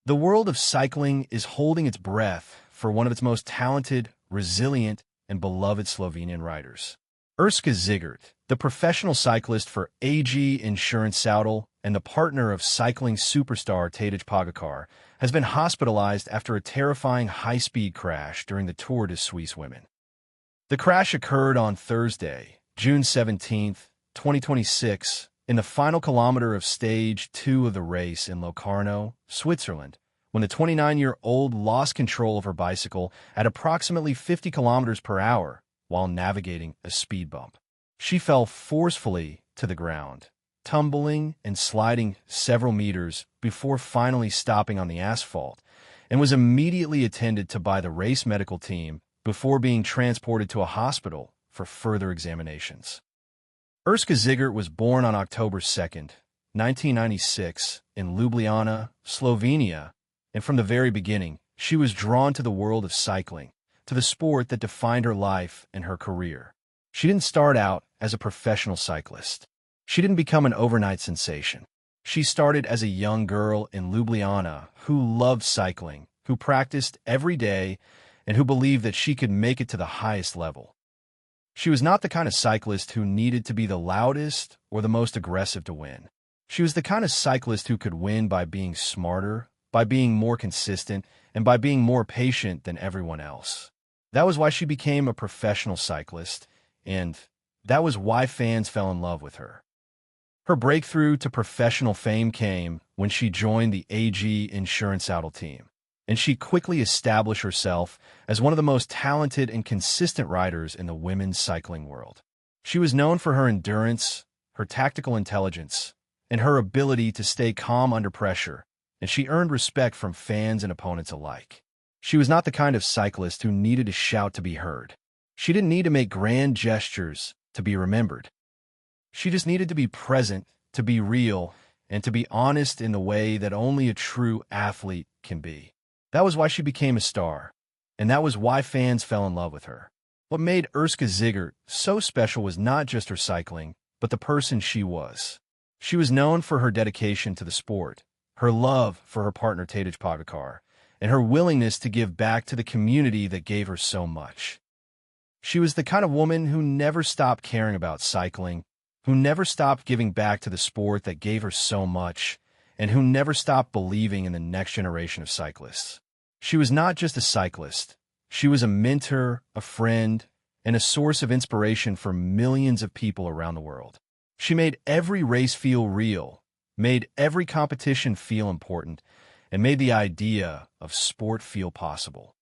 The world of cycling is holding its breath for one of its most talented, resilient, and beloved Slovenian riders. Urška Žigart, the professional cyclist for AG Insurance Saudal and the partner of cycling superstar Tadej Pogacar, has been hospitalized after a terrifying high-speed crash during the Tour de Suisse Women. The crash occurred on Thursday, June 17, 2026, in the final kilometer of Stage 2 of the race in Locarno, Switzerland, when the 29-year-old lost control of her bicycle at approximately 50 kilometers per hour while navigating a speed bump. She fell forcefully to the ground, tumbling and sliding several meters before finally stopping on the asphalt, and was immediately attended to by the race medical team before being transported to a hospital for further examinations. Urška Žigart was born on October 2, 1996, in Ljubljana, Slovenia, and from the very beginning, she was drawn to the world of cycling, to the sport that defined her life and her career. She didn't start out as a professional cyclist. She didn't become an overnight sensation. She started as a young girl in Ljubljana who loved cycling, who practiced every day, and who believed that she could make it to the highest level. She was not the kind of cyclist who needed to be the loudest or the most aggressive to win. She was the kind of cyclist who could win by being smarter, by being more consistent, and by being more patient than everyone else. That was why she became a professional cyclist, and that was why fans fell in love with her. Her breakthrough to professional fame came when she joined the AG Insurance Saudal team, and she quickly established herself as one of the most talented and consistent riders in the women's cycling world. She was known for her endurance, her tactical intelligence, and her ability to stay calm under pressure, and she earned respect from fans and opponents alike. She was not the kind of cyclist who needed to shout to be heard. She didn't need to make grand gestures to be remembered. She just needed to be present, to be real, and to be honest in the way that only a true athlete can be. That was why she became a star, and that was why fans fell in love with her. What made Urška Žigart so special was not just her cycling, but the person she was. She was known for her dedication to the sport, her love for her partner Tadej Pogacar, and her willingness to give back to the community that gave her so much. She was the kind of woman who never stopped caring about cycling, who never stopped giving back to the sport that gave her so much, and who never stopped believing in the next generation of cyclists. She was not just a cyclist. She was a mentor, a friend, and a source of inspiration for millions of people around the world. She made every race feel real, made every competition feel important, and made the idea of sport feel possible.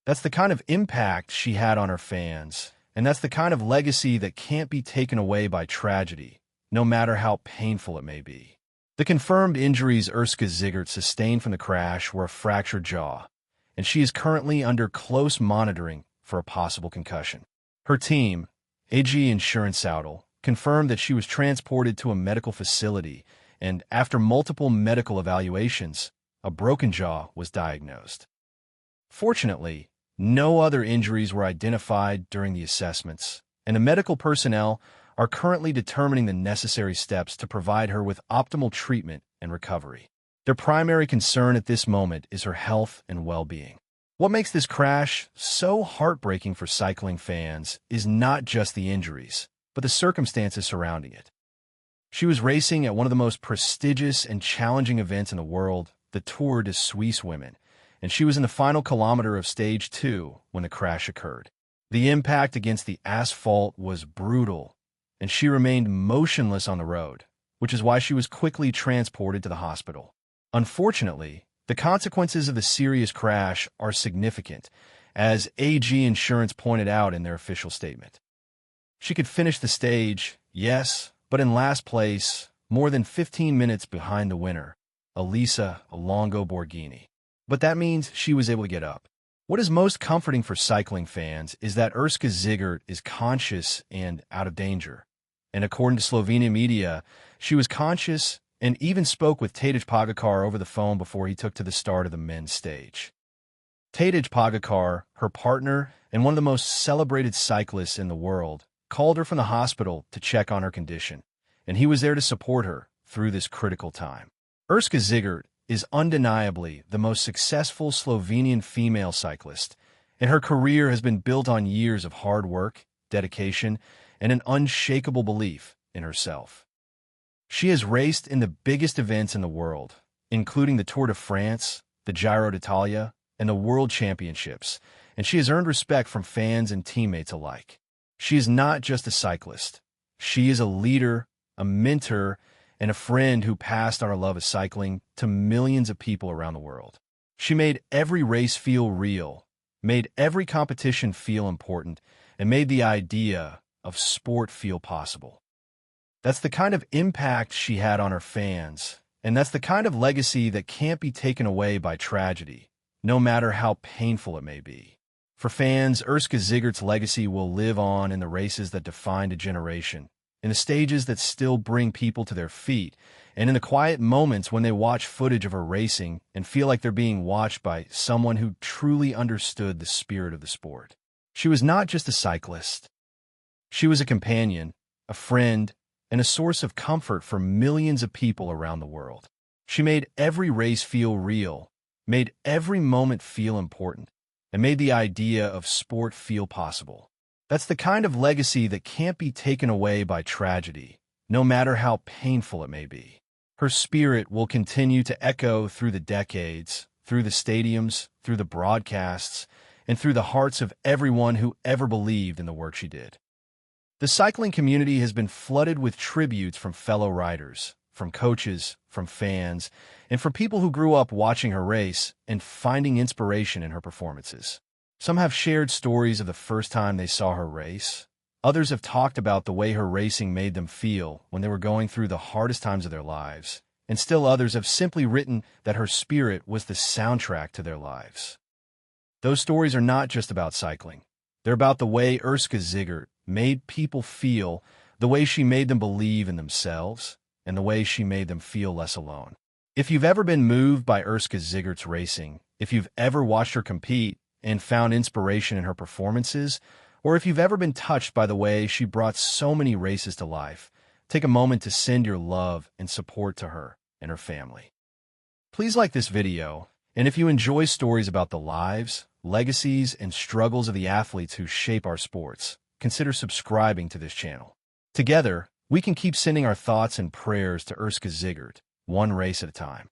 That's the kind of impact she had on her fans, and that's the kind of legacy that can't be taken away by tragedy, no matter how painful it may be. The confirmed injuries Urška Žigart sustained from the crash were a fractured jaw, and she is currently under close monitoring for a possible concussion. Her team, AG Insurance Saudal, confirmed that she was transported to a medical facility, and after multiple medical evaluations, a broken jaw was diagnosed. Fortunately, no other injuries were identified during the assessments, and the medical personnel are currently determining the necessary steps to provide her with optimal treatment and recovery. Their primary concern at this moment is her health and well-being. What makes this crash so heartbreaking for cycling fans is not just the injuries, but the circumstances surrounding it. She was racing at one of the most prestigious and challenging events in the world, the Tour de Suisse Women, and she was in the final kilometer of Stage 2 when the crash occurred. The impact against the asphalt was brutal, and she remained motionless on the road, which is why she was quickly transported to the hospital. Unfortunately, the consequences of the serious crash are significant, as AG Insurance pointed out in their official statement. She could finish the stage, yes, but in last place, more than 15 minutes behind the winner, Elisa Longo Borghini. But that means she was able to get up. What is most comforting for cycling fans is that Urška Žigart is conscious and out of danger. And according to Slovenian media, she was conscious and even spoke with Tadej Pogacar over the phone before he took to the start of the men's stage. Tadej Pogacar, her partner and one of the most celebrated cyclists in the world, called her from the hospital to check on her condition, and he was there to support her through this critical time. Urška Žigart is undeniably the most successful Slovenian female cyclist, and her career has been built on years of hard work, dedication, and an unshakable belief in herself. She has raced in the biggest events in the world, including the Tour de France, the Giro d'Italia, and the World Championships, and she has earned respect from fans and teammates alike. She is not just a cyclist. She is a leader, a mentor, and a friend who passed on her love of cycling to millions of people around the world. She made every race feel real, made every competition feel important, and made the idea of sport feel possible. That's the kind of impact she had on her fans, and that's the kind of legacy that can't be taken away by tragedy, no matter how painful it may be. For fans, Urška Žigart's legacy will live on in the races that defined a generation, in the stages that still bring people to their feet, and in the quiet moments when they watch footage of her racing and feel like they're being watched by someone who truly understood the spirit of the sport. She was not just a cyclist. She was a companion, a friend, and a source of comfort for millions of people around the world. She made every race feel real, made every moment feel important, and made the idea of sport feel possible. That's the kind of legacy that can't be taken away by tragedy, no matter how painful it may be. Her spirit will continue to echo through the decades, through the stadiums, through the broadcasts, and through the hearts of everyone who ever believed in the work she did. The cycling community has been flooded with tributes from fellow riders, from coaches, from fans, and from people who grew up watching her race and finding inspiration in her performances. Some have shared stories of the first time they saw her race. Others have talked about the way her racing made them feel when they were going through the hardest times of their lives. And still others have simply written that her spirit was the soundtrack to their lives. Those stories are not just about cycling. They're about the way Urška Žigart made people feel, the way she made them believe in themselves, and the way she made them feel less alone. If you've ever been moved by Urška Žigart's racing, if you've ever watched her compete and found inspiration in her performances, or if you've ever been touched by the way she brought so many races to life, take a moment to send your love and support to her and her family. Please like this video, and if you enjoy stories about the lives, legacies, and struggles of the athletes who shape our sports, consider subscribing to this channel. Together, we can keep sending our thoughts and prayers to Urška Žigart, one race at a time.